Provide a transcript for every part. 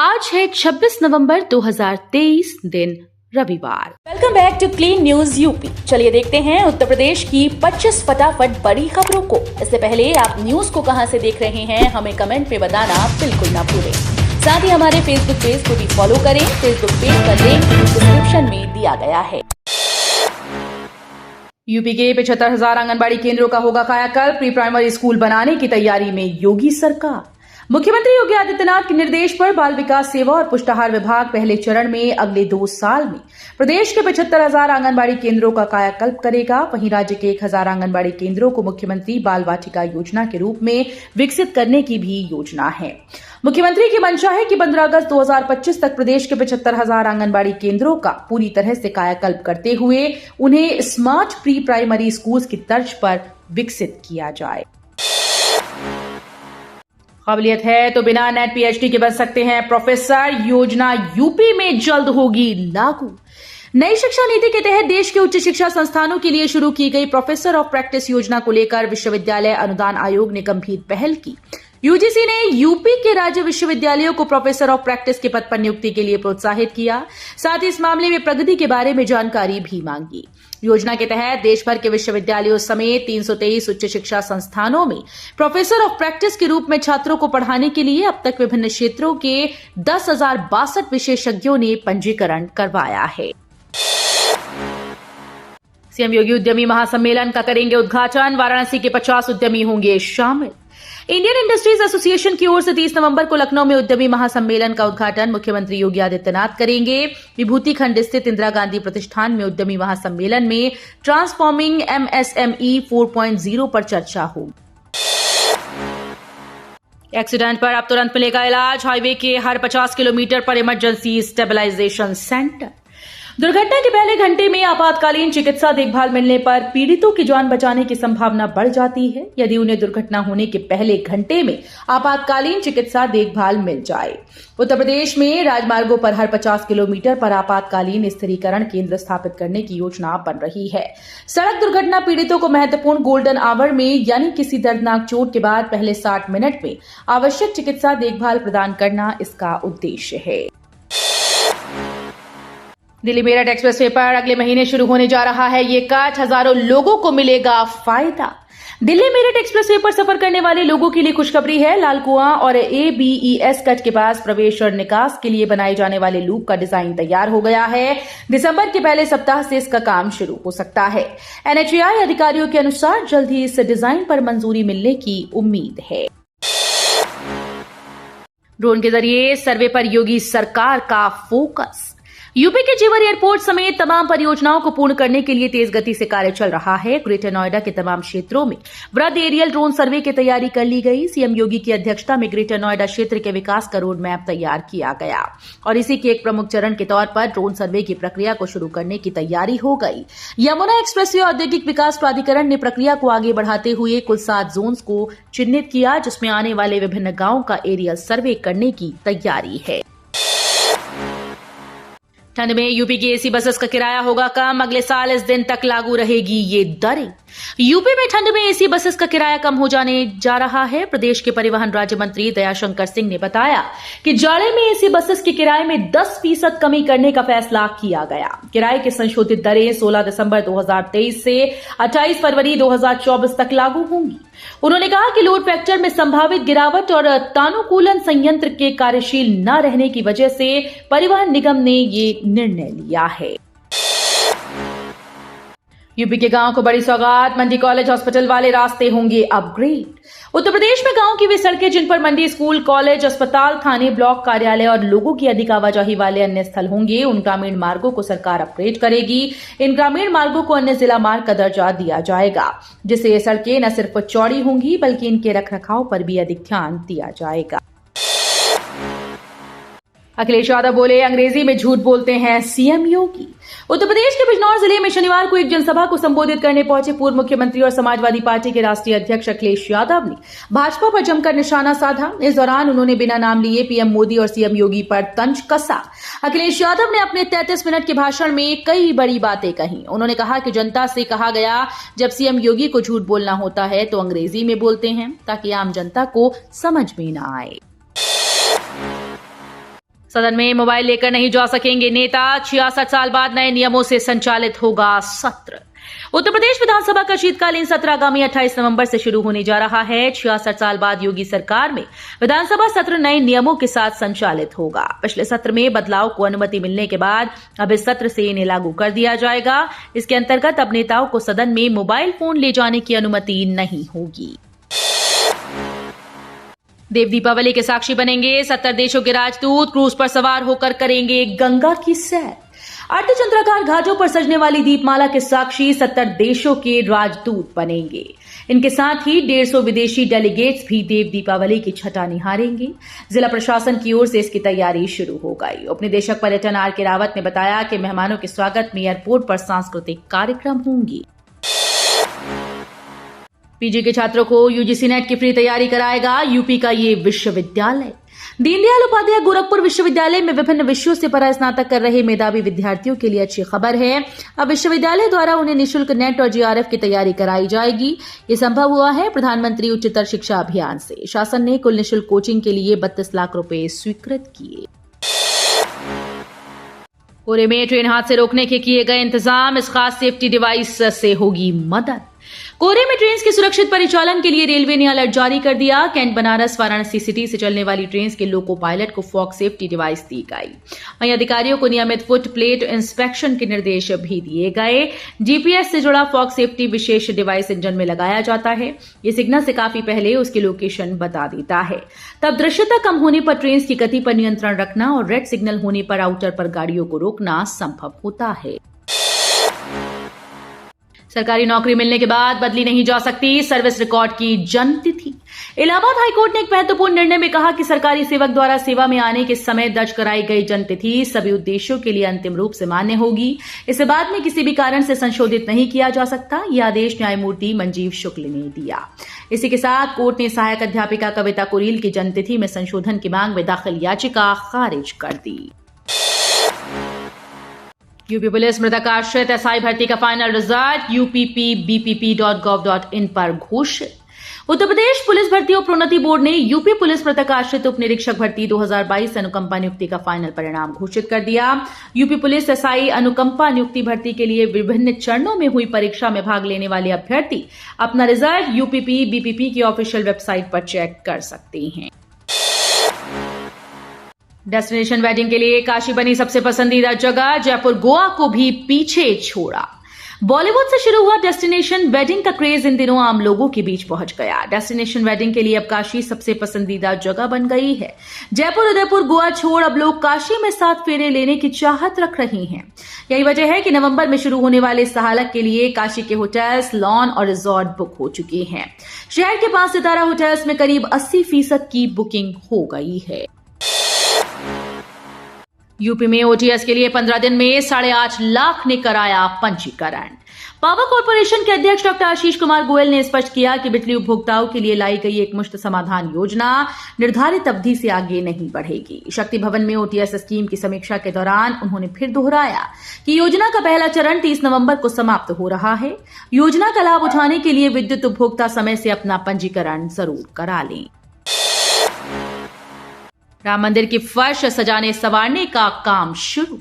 आज है 26 नवंबर 2023 दिन रविवार। Welcome back to clean news UP. चलिए देखते हैं उत्तर प्रदेश की 25 फटाफट बड़ी खबरों को। इससे पहले आप न्यूज को कहां से देख रहे हैं हमें कमेंट में बताना बिल्कुल ना भूलें। साथ ही हमारे फेसबुक पेज को भी फॉलो करें। फेसबुक पेज का लिंक डिस्क्रिप्शन में दिया गया है। यूपी के 75,000 आंगनबाड़ी केंद्रों का होगा कायाकल्प। प्री प्राइमरी स्कूल बनाने की तैयारी में योगी सरकार। मुख्यमंत्री योगी आदित्यनाथ के निर्देश पर बाल विकास सेवा और पुष्टाहार विभाग पहले चरण में अगले 2 साल में प्रदेश के 75,000 आंगनबाड़ी केंद्रों का कायाकल्प करेगा। वहीं राज्य के 1,000 आंगनबाड़ी केंद्रों को मुख्यमंत्री बाल वाटिका योजना के रूप में विकसित करने की भी योजना है। मुख्यमंत्री की मंशा है कि 15 अगस्त 2025 तक प्रदेश के 75,000 आंगनबाड़ी केंद्रों का पूरी तरह से कायाकल्प करते हुए उन्हें स्मार्ट प्री प्राइमरी स्कूल्स की तर्ज पर विकसित किया जाए। काबिलियत है तो बिना नेट पीएचडी के बन सकते हैं प्रोफेसर। योजना यूपी में जल्द होगी लागू। नई शिक्षा नीति के तहत देश के उच्च शिक्षा संस्थानों के लिए शुरू की गई प्रोफेसर ऑफ प्रैक्टिस योजना को लेकर विश्वविद्यालय अनुदान आयोग ने गंभीर पहल की। यूजीसी ने यूपी के राज्य विश्वविद्यालयों को प्रोफेसर ऑफ प्रैक्टिस के पद पर नियुक्ति के लिए प्रोत्साहित किया। साथ ही इस मामले में प्रगति के बारे में जानकारी भी मांगी। योजना के तहत देश भर के विश्वविद्यालयों समेत 323 उच्च शिक्षा संस्थानों में प्रोफेसर ऑफ प्रैक्टिस के रूप में छात्रों को पढ़ाने के लिए अब तक विभिन्न क्षेत्रों के 10,062 विशेषज्ञों ने पंजीकरण करवाया है। सीएम योगी उद्यमी महासम्मेलन का करेंगे उद्घाटन। वाराणसी के 50 उद्यमी होंगे शामिल। इंडियन इंडस्ट्रीज एसोसिएशन की ओर से 30 नवंबर को लखनऊ में उद्यमी महासम्मेलन का उद्घाटन मुख्यमंत्री योगी आदित्यनाथ करेंगे। विभूति खंड स्थित इंदिरा गांधी प्रतिष्ठान में उद्यमी महासम्मेलन में ट्रांसफॉर्मिंग एमएसएमई 4.0 पर चर्चा होगी। एक्सीडेंट पर अब तुरंत मिलेगा इलाज। हाईवे के हर 50 किलोमीटर पर इमरजेंसी स्टेबलाइजेशन सेंटर। दुर्घटना के पहले घंटे में आपातकालीन चिकित्सा देखभाल मिलने पर पीड़ितों की जान बचाने की संभावना बढ़ जाती है यदि उन्हें दुर्घटना होने के पहले घंटे में आपातकालीन चिकित्सा देखभाल मिल जाए। उत्तर प्रदेश में राजमार्गों पर हर 50 किलोमीटर पर आपातकालीन स्थिरीकरण केंद्र स्थापित करने की योजना बन रही है। सड़क दुर्घटना पीड़ितों को महत्वपूर्ण गोल्डन आवर में यानी किसी दर्दनाक चोट के बाद पहले 60 मिनट में आवश्यक चिकित्सा देखभाल प्रदान करना इसका उद्देश्य है। दिल्ली मेरठ एक्सप्रेसवे पर अगले महीने शुरू होने जा रहा है ये कट। हजारों लोगों को मिलेगा फायदा। दिल्ली मेरठ एक्सप्रेसवे पर सफर करने वाले लोगों के लिए खुशखबरी है। लाल कुआं और एबीईएस कट के पास प्रवेश और निकास के लिए बनाए जाने वाले लूप का डिजाइन तैयार हो गया है। दिसंबर के पहले सप्ताह से इसका काम शुरू हो सकता है। एनएचएआई अधिकारियों के अनुसार जल्द ही इस डिजाइन पर मंजूरी मिलने की उम्मीद है। ड्रोन के जरिए सर्वे पर योगी सरकार का फोकस। यूपी के जेवर एयरपोर्ट समेत तमाम परियोजनाओं को पूर्ण करने के लिए तेज गति से कार्य चल रहा है। ग्रेटर नोएडा के तमाम क्षेत्रों में वृहद एरियल ड्रोन सर्वे की तैयारी कर ली गई। सीएम योगी की अध्यक्षता में ग्रेटर नोएडा क्षेत्र के विकास का रोड मैप तैयार किया गया और इसी के एक प्रमुख चरण के तौर पर ड्रोन सर्वे की प्रक्रिया को शुरू करने की तैयारी हो गई। यमुना एक्सप्रेसवे औद्योगिक विकास प्राधिकरण ने प्रक्रिया को आगे बढ़ाते हुए कुल 7 जोन्स को चिन्हित किया जिसमें आने वाले विभिन्न गांवों का एरियल सर्वे करने की तैयारी है। ठंड में यूपी की एसी बसेस का किराया होगा कम। अगले साल इस दिन तक लागू रहेगी ये दरें। यूपी में ठंड में एसी बसेस का किराया कम हो जाने जा रहा है। प्रदेश के परिवहन राज्य मंत्री दयाशंकर सिंह ने बताया कि जाड़े में एसी बसेस के किराए में 10% कमी करने का फैसला किया गया। किराए की संशोधित दरें 16 दिसंबर 2023 से 28 फरवरी 2024 तक लागू होंगी। उन्होंने कहा कि लोड फैक्टर में संभावित गिरावट और तानुकूलन संयंत्र के कार्यशील न रहने की वजह से परिवहन निगम ने ये निर्णय लिया है। यूपी के गांव को बड़ी सौगात। मंडी कॉलेज हॉस्पिटल वाले रास्ते होंगे अपग्रेड। उत्तर प्रदेश में गांव की वे सड़कें जिन पर मंडी स्कूल, कॉलेज, अस्पताल, थाने, ब्लॉक कार्यालय और लोगों की अधिक आवाजाही वाले अन्य स्थल होंगे उन ग्रामीण मार्गों को सरकार अपग्रेड करेगी। इन ग्रामीण मार्गों को अन्य जिला मार्ग का दर्जा दिया जाएगा जिससे ये सड़कें न सिर्फ चौड़ी होंगी बल्कि इनके रखरखाव पर भी अधिक ध्यान दिया जाएगा। अखिलेश यादव बोले अंग्रेजी में झूठ बोलते हैं सीएम योगी। उत्तर प्रदेश के बिजनौर जिले में शनिवार को एक जनसभा को संबोधित करने पहुंचे पूर्व मुख्यमंत्री और समाजवादी पार्टी के राष्ट्रीय अध्यक्ष अखिलेश यादव ने भाजपा पर जमकर निशाना साधा। इस दौरान उन्होंने बिना नाम लिए पीएम मोदी और सीएम योगी पर तंज कसा। अखिलेश यादव ने अपने 33 मिनट के भाषण में कई बड़ी बातें कही। उन्होंने कहा कि जनता से कहा गया जब सीएम योगी को झूठ बोलना होता है तो अंग्रेजी में बोलते हैं ताकि आम जनता को समझ में न आए। सदन में मोबाइल लेकर नहीं जा सकेंगे नेता। 66 साल बाद नए नियमों से संचालित होगा सत्र। उत्तर प्रदेश विधानसभा का शीतकालीन सत्र आगामी 28 नवंबर से शुरू होने जा रहा है। 66 साल बाद योगी सरकार में विधानसभा सत्र नए नियमों के साथ संचालित होगा। पिछले सत्र में बदलाव को अनुमति मिलने के बाद अब इस सत्र से इन्हें लागू कर दिया जाएगा। इसके अंतर्गत अब नेताओं को सदन में मोबाइल फोन ले जाने की अनुमति नहीं होगी। देव दीपावली के साक्षी बनेंगे 70 देशों के राजदूत। क्रूज पर सवार होकर करेंगे गंगा की सैर। अर्धचंद्राकार घाटों पर सजने वाली दीपमाला के साक्षी 70 देशों के राजदूत बनेंगे। इनके साथ ही 150 विदेशी डेलीगेट्स भी देव दीपावली की छठा निहारेंगे। जिला प्रशासन की ओर से इसकी तैयारी शुरू हो गई। उपनिदेशक पर्यटन आर के रावत ने बताया कि मेहमानों के स्वागत में एयरपोर्ट पर सांस्कृतिक कार्यक्रम होंगे। पीजी के छात्रों को यूजीसी नेट की फ्री तैयारी कराएगा यूपी का ये विश्वविद्यालय। दीनदयाल उपाध्याय गोरखपुर विश्वविद्यालय में विभिन्न विषयों से परास्नातक कर रहे मेधावी विद्यार्थियों के लिए अच्छी खबर है। अब विश्वविद्यालय द्वारा उन्हें निःशुल्क नेट और जीआरएफ की तैयारी कराई जाएगी। ये संभव हुआ है प्रधानमंत्री उच्चतर शिक्षा अभियान से। शासन ने कुल निःशुल्क कोचिंग के लिए 32 लाख रुपए स्वीकृत किए। कोरे में ट्रेन हादसे रोकने के किए गए इंतजाम। इस खास सेफ्टी डिवाइस से होगी मदद। कोरे में ट्रेन के सुरक्षित परिचालन के लिए रेलवे ने अलर्ट जारी कर दिया। कैंट, बनारस, वाराणसी सिटी से चलने वाली ट्रेन के लोको पायलट को फॉग सेफ्टी डिवाइस दी गई। वहीं अधिकारियों को नियमित फुट प्लेट इंस्पेक्शन के निर्देश भी दिए गए। जीपीएस से जुड़ा फॉग सेफ्टी विशेष डिवाइस इंजन में लगाया जाता है। ये सिग्नल से काफी पहले उसकी लोकेशन बता देता है। तब दृश्यता कम होने पर ट्रेन की गति पर नियंत्रण रखना और रेड सिग्नल होने पर आउटर पर गाड़ियों को रोकना संभव होता है। सरकारी नौकरी मिलने के बाद बदली नहीं जा सकती सर्विस रिकॉर्ड की जन्म तिथि। इलाहाबाद हाईकोर्ट ने एक महत्वपूर्ण निर्णय में कहा कि सरकारी सेवक द्वारा सेवा में आने के समय दर्ज कराई गई जन्म तिथि सभी उद्देश्यों के लिए अंतिम रूप से मान्य होगी। इसे बाद में किसी भी कारण से संशोधित नहीं किया जा सकता। यह आदेश न्यायमूर्ति मंजीव शुक्ल ने दिया। इसी के साथ कोर्ट ने सहायक अध्यापिका कविता कुरील की जन्म तिथि में संशोधन की मांग में दाखिल याचिका खारिज कर दी। यूपी पुलिस मृतक आश्रित एसआई भर्ती का फाइनल रिजल्ट uppbpp.gov.in पर घोषित। उत्तर प्रदेश पुलिस भर्ती और प्रोन्नति बोर्ड ने यूपी पुलिस मृतक आश्रित उप निरीक्षक भर्ती 2022 अनुकंपा नियुक्ति का फाइनल परिणाम घोषित कर दिया। यूपी पुलिस एसआई अनुकंपा नियुक्ति भर्ती के लिए विभिन्न चरणों में हुई परीक्षा में भाग लेने वाले अभ्यर्थी अपना रिजल्ट UPPBPP की ऑफिशियल वेबसाइट पर चेक कर सकते हैं। डेस्टिनेशन वेडिंग के लिए काशी बनी सबसे पसंदीदा जगह। जयपुर गोवा को भी पीछे छोड़ा। बॉलीवुड से शुरू हुआ डेस्टिनेशन वेडिंग का क्रेज इन दिनों आम लोगों के बीच पहुंच गया। डेस्टिनेशन वेडिंग के लिए अब काशी सबसे पसंदीदा जगह बन गई है। जयपुर, उदयपुर, गोवा छोड़ अब लोग काशी में 7 फेरे लेने की चाहत रख रहे हैं। यही वजह है कि नवंबर में शुरू होने वाले इस हालत के लिए काशी के होटल्स, लॉन और रिजॉर्ट बुक हो चुके हैं। शहर के 5 सितारा होटल्स में करीब 80% की बुकिंग हो गई है। यूपी में ओटीएस के लिए 15 दिन में 8.5 लाख ने कराया पंजीकरण। पावर कॉर्पोरेशन के अध्यक्ष डॉक्टर आशीष कुमार गोयल ने स्पष्ट किया कि बिजली उपभोक्ताओं के लिए लाई गई एक मुश्त समाधान योजना निर्धारित अवधि से आगे नहीं बढ़ेगी। शक्ति भवन में ओटीएस स्कीम की समीक्षा के दौरान उन्होंने फिर दोहराया कि योजना का पहला चरण 30 नवंबर को समाप्त हो रहा है। योजना का लाभ उठाने के लिए विद्युत उपभोक्ता समय से अपना पंजीकरण जरूर करा लें। राम मंदिर की फर्श सजाने संवारने का काम शुरू।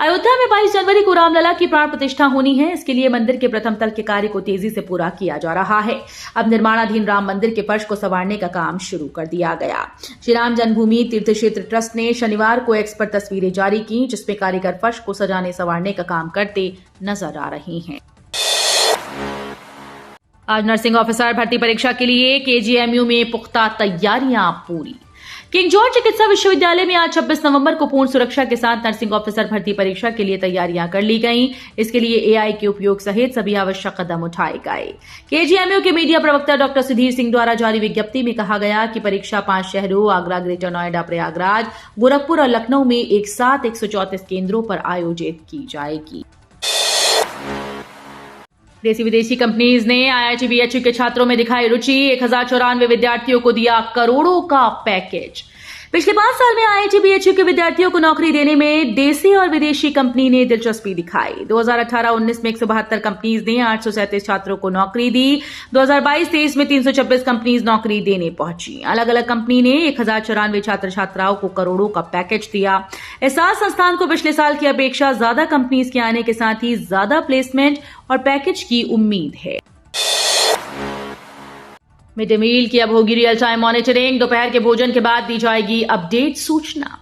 अयोध्या में 22 जनवरी को रामलला की प्राण प्रतिष्ठा होनी है। इसके लिए मंदिर के प्रथम तल के कार्य को तेजी से पूरा किया जा रहा है। अब निर्माणाधीन राम मंदिर के फर्श को संवारने का काम शुरू कर दिया गया। श्री राम जन्मभूमि तीर्थ क्षेत्र ट्रस्ट ने शनिवार को एक्स पर तस्वीरें जारी की, जिसमें कारीगर फर्श को सजाने संवारने का काम करते नजर आ रहे हैं। आज नर्सिंग ऑफिसर भर्ती परीक्षा के लिए केजीएमयू में पुख्ता तैयारियां पूरी। किंग जॉर्ज चिकित्सा विश्वविद्यालय में आज 26 नवंबर को पूर्ण सुरक्षा के साथ नर्सिंग ऑफिसर भर्ती परीक्षा के लिए तैयारियां कर ली गईं। इसके लिए एआई के उपयोग सहित सभी आवश्यक कदम उठाए गए। केजीएमयू के मीडिया प्रवक्ता डॉक्टर सुधीर सिंह द्वारा जारी विज्ञप्ति में कहा गया कि परीक्षा 5 शहरों आगरा, ग्रेटर नोएडा, प्रयागराज, गोरखपुर और लखनऊ में एक साथ 134 केंद्रों पर आयोजित की जाएगी। देसी विदेशी कंपनीज ने आईआईटी बीएचयू के छात्रों में दिखाई रुचि। 1094 विद्यार्थियों को दिया करोड़ों का पैकेज। पिछले 5 साल में IIT BHU के विद्यार्थियों को नौकरी देने में देसी और विदेशी कंपनी ने दिलचस्पी दिखाई। 2018-19 में 172 कंपनीज ने 837 छात्रों को नौकरी दी। 2022-23 में 326 कंपनीज नौकरी देने पहुंची। अलग अलग कंपनी ने 1094 छात्र छात्राओं को करोड़ों का पैकेज दिया। इस साल संस्थान को पिछले साल की अपेक्षा ज्यादा कंपनीज के आने के साथ ही ज्यादा प्लेसमेंट और पैकेज की उम्मीद है। मिड डे मील की अब होगी रियल टाइम मॉनिटरिंग। दोपहर के भोजन के बाद दी जाएगी अपडेट सूचना।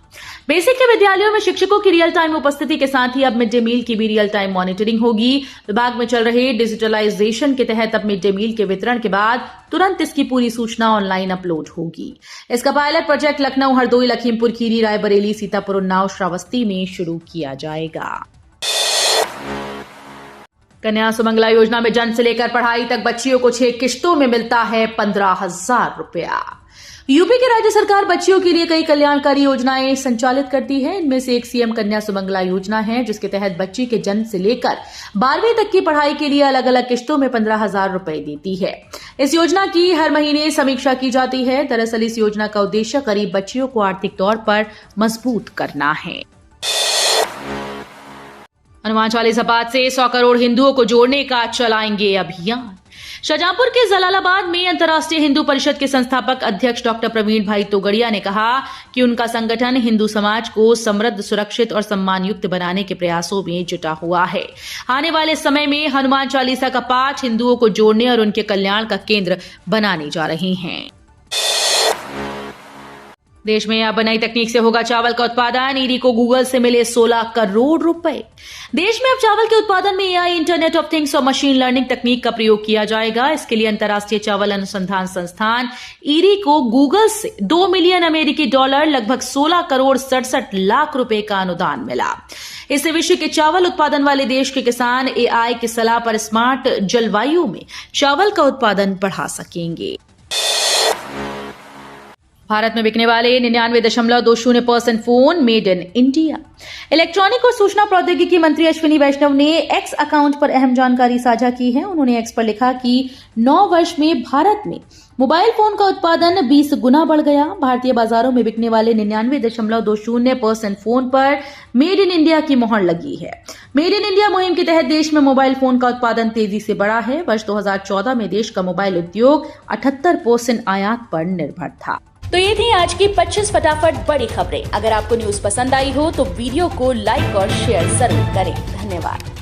बेसिक के विद्यालयों में शिक्षकों की रियल टाइम उपस्थिति के साथ ही अब मिड डे मील की भी रियल टाइम मॉनिटरिंग होगी। विभाग में चल रहे डिजिटलाइजेशन के तहत अब मिड डे मील के वितरण के बाद तुरंत इसकी पूरी सूचना ऑनलाइन अपलोड होगी। इसका पायलट प्रोजेक्ट लखनऊ, हरदोई, लखीमपुर खीरी, रायबरेली, सीतापुर, उन्नाव, श्रावस्ती में शुरू किया जाएगा। कन्या सुमंगला योजना में जन्म से लेकर पढ़ाई तक बच्चियों को 6 किश्तों में मिलता है 15,000 रुपया। यूपी की राज्य सरकार बच्चियों के लिए कई कल्याणकारी योजनाएं संचालित करती है। इनमें से एक सीएम कन्या सुमंगला योजना है, जिसके तहत बच्ची के जन्म से लेकर 12वीं तक की पढ़ाई के लिए अलग अलग किश्तों में 15,000 रुपए देती है। इस योजना की हर महीने समीक्षा की जाती है। दरअसल इस योजना का उद्देश्य गरीब बच्चियों को आर्थिक तौर पर मजबूत करना है। हनुमान चालीसा पाठ से 100 करोड़ हिंदुओं को जोड़ने का चलाएंगे अभियान। शाहजहांपुर के जलालाबाद में अंतर्राष्ट्रीय हिंदू परिषद के संस्थापक अध्यक्ष डॉक्टर प्रवीण भाई तोगड़िया ने कहा कि उनका संगठन हिंदू समाज को समृद्ध, सुरक्षित और सम्मान युक्त बनाने के प्रयासों में जुटा हुआ है। आने वाले समय में हनुमान चालीसा का पाठ हिंदुओं को जोड़ने और उनके कल्याण का केंद्र बनाने जा रहे हैं। देश में अब नई तकनीक से होगा चावल का उत्पादन। ईडी को गूगल से मिले 16 करोड़ रुपए। देश में अब चावल के उत्पादन में AI, इंटरनेट ऑफ थिंग्स और मशीन लर्निंग तकनीक का प्रयोग किया जाएगा। इसके लिए अंतर्राष्ट्रीय चावल अनुसंधान संस्थान ईडी को गूगल से $2 मिलियन अमेरिकी डॉलर, लगभग 16 करोड़ 67 लाख रुपए का अनुदान मिला। इससे विश्व के चावल उत्पादन वाले देश के किसान AI की सलाह पर स्मार्ट जलवायु में चावल का उत्पादन बढ़ा सकेंगे। भारत में बिकने वाले 99.20% phone made in India. Electronic और सूचना प्रौद्योगिकी मंत्री अश्विनी वैष्णव ने एक्स अकाउंट पर अहम जानकारी साझा की है। उन्होंने एक्स पर लिखा कि 9 वर्ष में भारत में मोबाइल फोन का उत्पादन 20 गुना बढ़ गया। भारतीय बाजारों में बिकने वाले 99.20% फोन पर मेड इन इंडिया की मोहर लगी है। मेड इन इंडिया मुहिम के तहत देश में मोबाइल फोन का उत्पादन तेजी से बढ़ा है। वर्ष 2014 में देश का मोबाइल उद्योग 78% आयात पर निर्भर था। तो ये थी आज की 25 फटाफट बड़ी खबरें। अगर आपको न्यूज पसंद आई हो तो वीडियो को लाइक और शेयर जरूर करें। धन्यवाद।